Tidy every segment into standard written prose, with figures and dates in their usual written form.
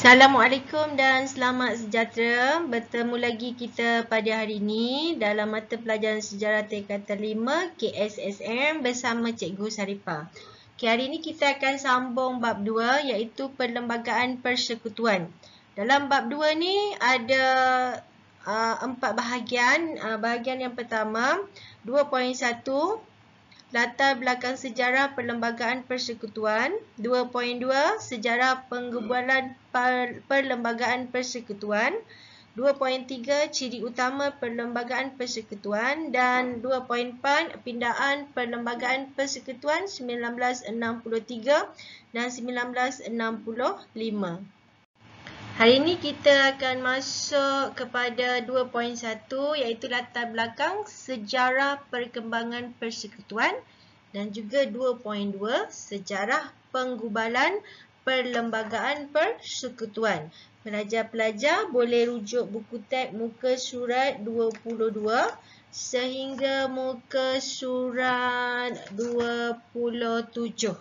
Assalamualaikum dan selamat sejahtera. Bertemu lagi kita pada hari ini dalam mata pelajaran sejarah tingkatan 5 KSSM bersama Cikgu Saripah. Okay, hari ini kita akan sambung bab 2 iaitu perlembagaan persekutuan. Dalam bab 2 ni ada 4 bahagian. Bahagian yang pertama 2.1 latar belakang sejarah perlembagaan persekutuan. 2.2 sejarah penggubalan perlembagaan persekutuan. 2.3 ciri utama perlembagaan persekutuan dan 2.4 pindaan perlembagaan persekutuan 1963 dan 1965. Hari ini kita akan masuk kepada 2.1 iaitu latar belakang sejarah perkembangan persekutuan dan juga 2.2 sejarah penggubalan perlembagaan persekutuan. Pelajar-pelajar boleh rujuk buku teks muka surat 22 sehingga muka surat 27.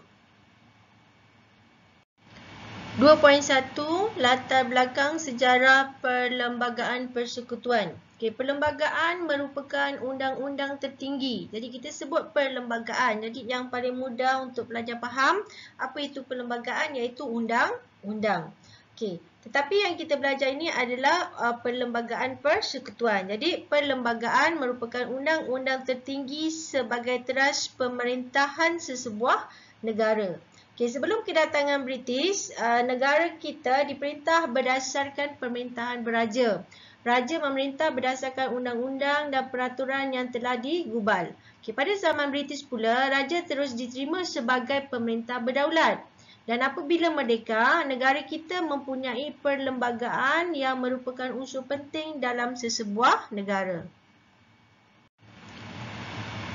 2.1 latar belakang sejarah perlembagaan persekutuan. Okay, perlembagaan merupakan undang-undang tertinggi. Jadi kita sebut perlembagaan. Jadi yang paling mudah untuk pelajar faham apa itu perlembagaan iaitu undang-undang. Okay, tetapi yang kita belajar ini adalah perlembagaan persekutuan. Jadi perlembagaan merupakan undang-undang tertinggi sebagai teras pemerintahan sesebuah negara. Okay, sebelum kedatangan British, negara kita diperintah berdasarkan pemerintahan beraja. Raja memerintah berdasarkan undang-undang dan peraturan yang telah digubal. Okay, pada zaman British pula, raja terus diterima sebagai pemerintah berdaulat. Dan apabila merdeka, negara kita mempunyai perlembagaan yang merupakan unsur penting dalam sesebuah negara.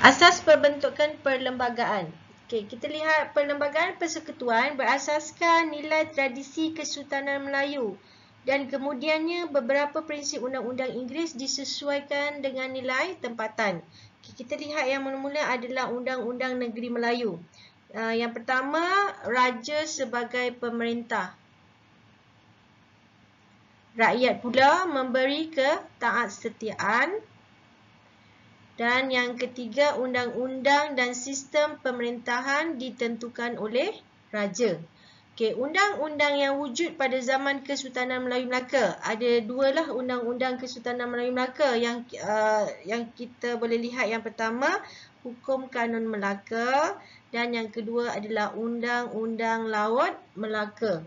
Asas pembentukan perlembagaan. Okay, kita lihat perlembagaan persekutuan berasaskan nilai tradisi Kesultanan Melayu dan kemudiannya beberapa prinsip undang-undang Inggeris disesuaikan dengan nilai tempatan. Okay, kita lihat yang mula-mula adalah Undang-Undang Negeri Melayu. Yang pertama, Raja sebagai pemerintah. Rakyat pula memberi ketaat-setiaan. Dan yang ketiga, undang-undang dan sistem pemerintahan ditentukan oleh raja. Okey, undang-undang yang wujud pada zaman Kesultanan Melayu Melaka. Ada dua lah undang-undang Kesultanan Melayu Melaka yang kita boleh lihat. Yang pertama, Hukum Kanun Melaka dan yang kedua adalah Undang-Undang Laut Melaka.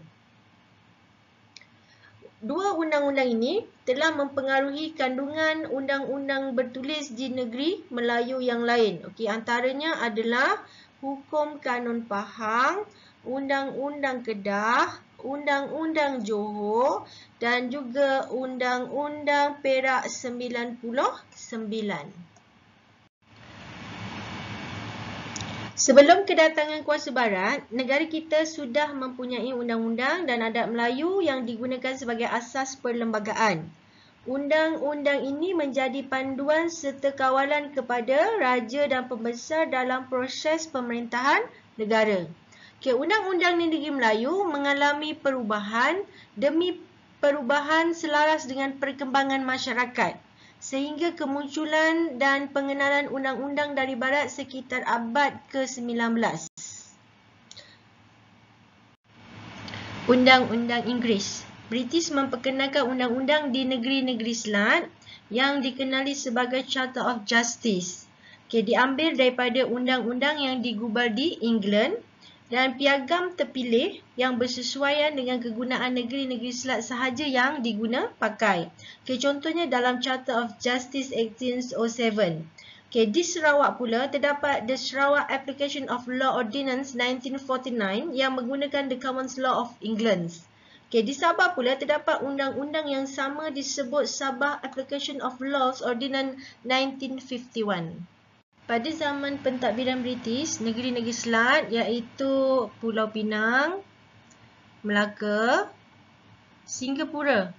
Dua undang-undang ini telah mempengaruhi kandungan undang-undang bertulis di negeri Melayu yang lain. Okey, antaranya adalah Hukum Kanun Pahang, Undang-Undang Kedah, Undang-Undang Johor dan juga Undang-Undang Perak 99. Sebelum kedatangan kuasa barat, negara kita sudah mempunyai undang-undang dan adat Melayu yang digunakan sebagai asas perlembagaan. Undang-undang ini menjadi panduan serta kawalan kepada raja dan pembesar dalam proses pemerintahan negara. Okay, Undang-Undang Negeri Melayu mengalami perubahan demi perubahan selaras dengan perkembangan masyarakat, sehingga kemunculan dan pengenalan undang-undang dari barat sekitar abad ke-19. Undang-Undang Inggeris. British memperkenalkan undang-undang di negeri-negeri Selat yang dikenali sebagai Charter of Justice. Okay, diambil daripada undang-undang yang digubal di England dan piagam terpilih yang bersesuaian dengan kegunaan negeri-negeri Selat sahaja yang diguna pakai. Okay, contohnya dalam Charter of Justice 1807. Okay, di Sarawak pula terdapat The Sarawak Application of Law Ordinance 1949 yang menggunakan the Common Law of England. Okay, di Sabah pula terdapat undang-undang yang sama disebut Sabah Application of Laws Ordinance 1951. Pada zaman pentadbiran British, negeri-negeri Selat iaitu Pulau Pinang, Melaka, Singapura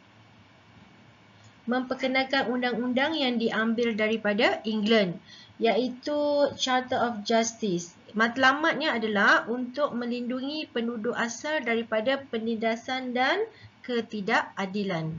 memperkenalkan undang-undang yang diambil daripada England iaitu Charter of Justice. Matlamatnya adalah untuk melindungi penduduk asal daripada penindasan dan ketidakadilan.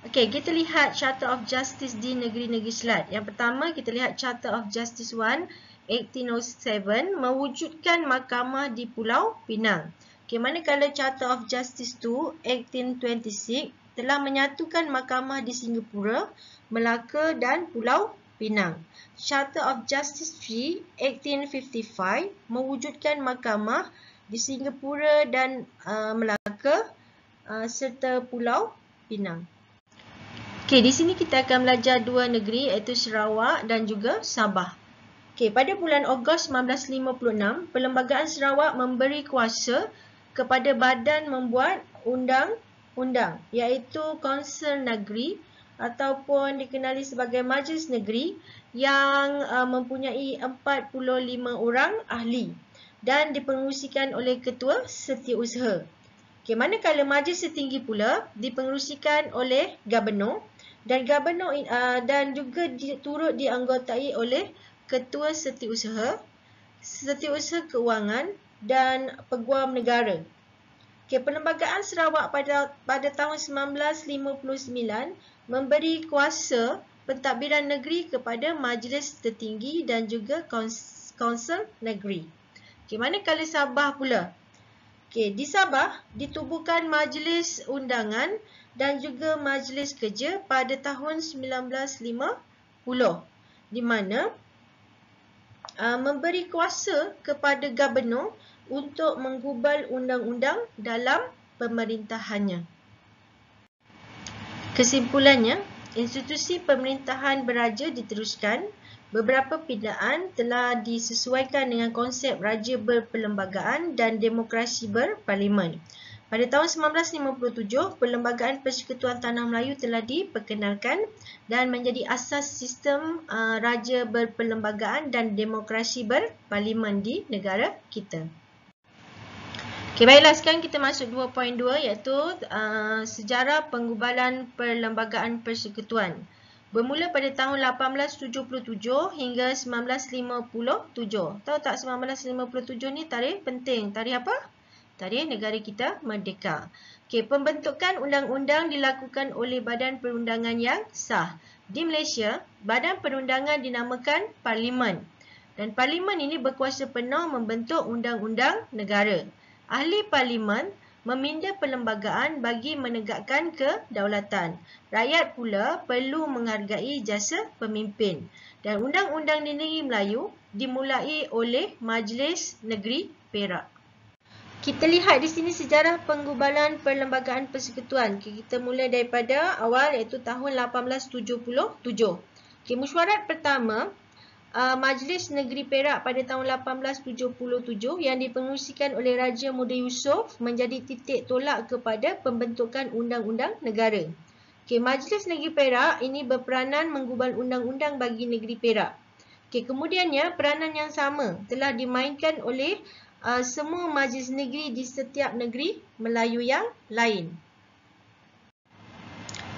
Okey, kita lihat Charter of Justice di negeri-negeri Selat. Yang pertama, kita lihat Charter of Justice 1, 1807, mewujudkan mahkamah di Pulau Pinang. Okey, manakala Charter of Justice 2, 1826, telah menyatukan mahkamah di Singapura, Melaka dan Pulau Pinang. Charter of Justice 3, 1855, mewujudkan mahkamah di Singapura dan Melaka serta Pulau Pinang. Okey, di sini kita akan belajar dua negeri iaitu Sarawak dan juga Sabah. Okey, pada bulan Ogos 1956, Perlembagaan Sarawak memberi kuasa kepada badan membuat undang-undang iaitu Kaunsil Negeri ataupun dikenali sebagai Majlis Negeri yang mempunyai 45 orang ahli dan dipengerusikan oleh Ketua Setiausaha. Okey, manakala Majlis Setinggi pula dipengerusikan oleh Gubernur dan Gubernur dan juga turut dianggotai oleh Ketua Setiausaha, Setiausaha Keuangan dan Peguam Negara. Okey, Perlembagaan Sarawak pada tahun 1959 memberi kuasa pentadbiran negeri kepada Majlis Tertinggi dan juga Kaunsil Negeri. Okey, manakala Sabah pula. Okey, di Sabah ditubuhkan Majlis Undangan dan juga Majlis Kerja pada tahun 1950 di mana memberi kuasa kepada Gubernur untuk menggubal undang-undang dalam pemerintahannya. Kesimpulannya, institusi pemerintahan beraja diteruskan. Beberapa pindaan telah disesuaikan dengan konsep raja berperlembagaan dan demokrasi berparlimen. Pada tahun 1957, Perlembagaan Persekutuan Tanah Melayu telah diperkenalkan dan menjadi asas sistem raja berperlembagaan dan demokrasi berparlimen di negara kita. Okey, baiklah, sekarang kita masuk 2.2 iaitu sejarah penggubalan Perlembagaan Persekutuan. Bermula pada tahun 1877 hingga 1957. Tahu tak 1957 ni tarikh penting. Tarikh apa? Tarikh negara kita merdeka. Okey, pembentukan undang-undang dilakukan oleh Badan Perundangan yang sah. Di Malaysia, Badan Perundangan dinamakan Parlimen. Dan Parlimen ini berkuasa penuh membentuk undang-undang negara. Ahli Parlimen meminda perlembagaan bagi menegakkan kedaulatan. Rakyat pula perlu menghargai jasa pemimpin. Dan undang-undang di negeri Melayu dimulai oleh Majlis Negeri Perak. Kita lihat di sini sejarah penggubalan Perlembagaan Persekutuan. Kita mula daripada awal iaitu tahun 1877. Okay, mesyuarat pertama Majlis Negeri Perak pada tahun 1877 yang dipengerusikan oleh Raja Muda Yusof menjadi titik tolak kepada pembentukan undang-undang negara. Okay, Majlis Negeri Perak ini berperanan menggubal undang-undang bagi negeri Perak. Okay, kemudiannya peranan yang sama telah dimainkan oleh semua majlis negeri di setiap negeri Melayu yang lain.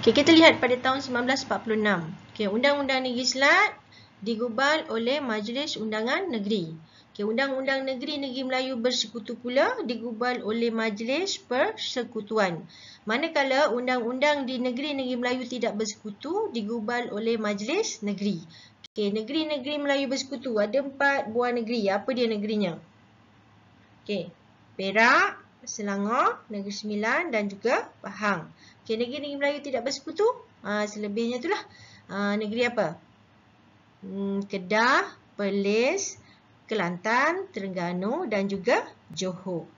Okay, kita lihat pada tahun 1946. Okay, Undang-Undang Negeri Selat digubal oleh Majlis Undangan Negeri. Okay, Undang-Undang Negeri-Negeri Melayu Bersekutu pula digubal oleh Majlis Persekutuan. Manakala undang-undang di negeri-negeri Melayu tidak bersekutu digubal oleh Majlis Negeri. Okay, negeri-negeri Melayu Bersekutu ada 4 buah negeri. Apa dia negerinya? Okay, Perak, Selangor, Negeri Sembilan dan juga Pahang. Okay, negeri-negeri Melayu tidak bersekutu, selebihnya itulah negeri apa? Kedah, Perlis, Kelantan, Terengganu dan juga Johor.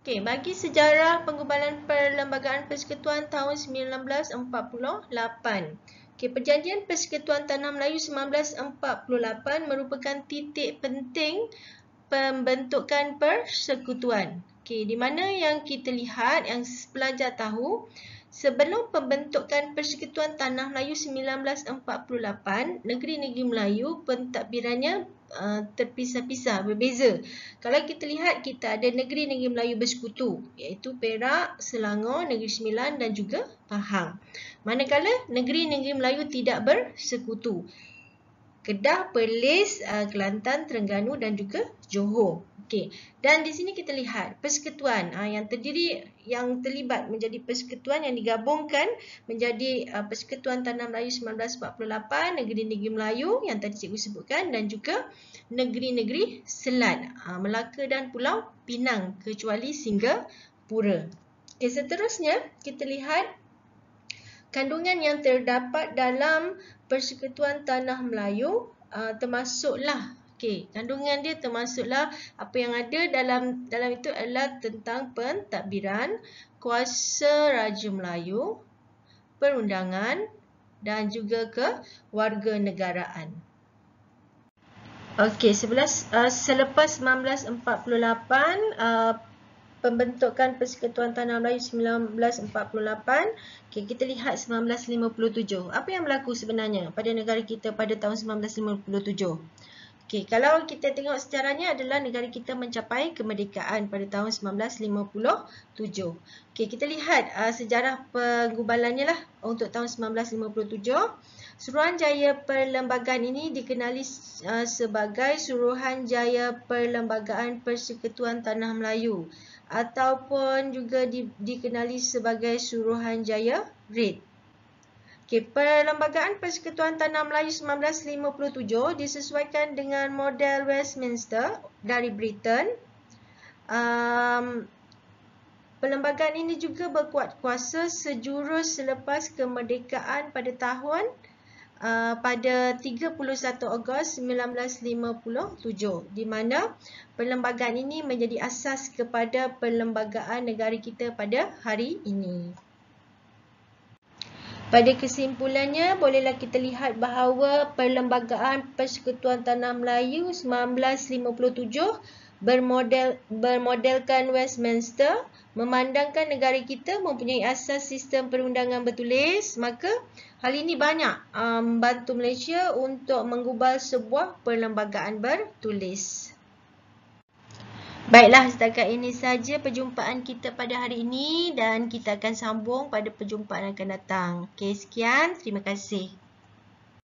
Okey, bagi sejarah penggubalan Perlembagaan Persekutuan tahun 1948. Okey, Perjanjian Persekutuan Tanah Melayu 1948 merupakan titik penting pembentukan persekutuan. Okey, di mana yang kita lihat, yang pelajar tahu, sebelum pembentukan Persekutuan Tanah Melayu 1948, negeri-negeri Melayu pentadbirannya terpisah-pisah, berbeza. Kalau kita lihat, kita ada negeri-negeri Melayu bersekutu, iaitu Perak, Selangor, Negeri Sembilan dan juga Pahang. Manakala negeri-negeri Melayu tidak bersekutu. Kedah, Perlis, Kelantan, Terengganu dan juga Johor. Okey. Dan di sini kita lihat persekutuan yang terlibat menjadi persekutuan yang digabungkan menjadi Persekutuan Tanah Melayu 1948, Negeri-Negeri Melayu yang tadi cikgu sebutkan dan juga negeri-negeri Selat, Melaka dan Pulau Pinang kecuali Singapura. Okey, seterusnya kita lihat kandungan yang terdapat dalam Persekutuan Tanah Melayu termasuklah kandungan dia termasuklah apa yang ada dalam itu adalah tentang pentadbiran, kuasa Raja Melayu, perundangan dan juga kewarganegaraan. Okey, selepas 1948 pembentukan Persekutuan Tanah Melayu 1948, kita lihat 1957. Apa yang berlaku sebenarnya pada negara kita pada tahun 1957? Kalau kita tengok sejarahnya adalah negara kita mencapai kemerdekaan pada tahun 1957. Kita lihat sejarah penggubalannya lah untuk tahun 1957. Suruhanjaya Perlembagaan ini dikenali sebagai Suruhanjaya Perlembagaan Persekutuan Tanah Melayu ataupun juga dikenali sebagai Suruhanjaya RIT. Perlembagaan Persekutuan Tanah Melayu 1957 disesuaikan dengan model Westminster dari Britain. Perlembagaan ini juga berkuat kuasa sejurus selepas kemerdekaan pada 31 Ogos 1957, di mana perlembagaan ini menjadi asas kepada perlembagaan negara kita pada hari ini. Pada kesimpulannya, bolehlah kita lihat bahawa Perlembagaan Persekutuan Tanah Melayu 1957 bermodelkan Westminster, memandangkan negara kita mempunyai asas sistem perundangan bertulis, maka hal ini banyak membantu Malaysia untuk menggubal sebuah perlembagaan bertulis. Baiklah, setakat ini saja perjumpaan kita pada hari ini dan kita akan sambung pada perjumpaan akan datang. Okey, sekian. Terima kasih.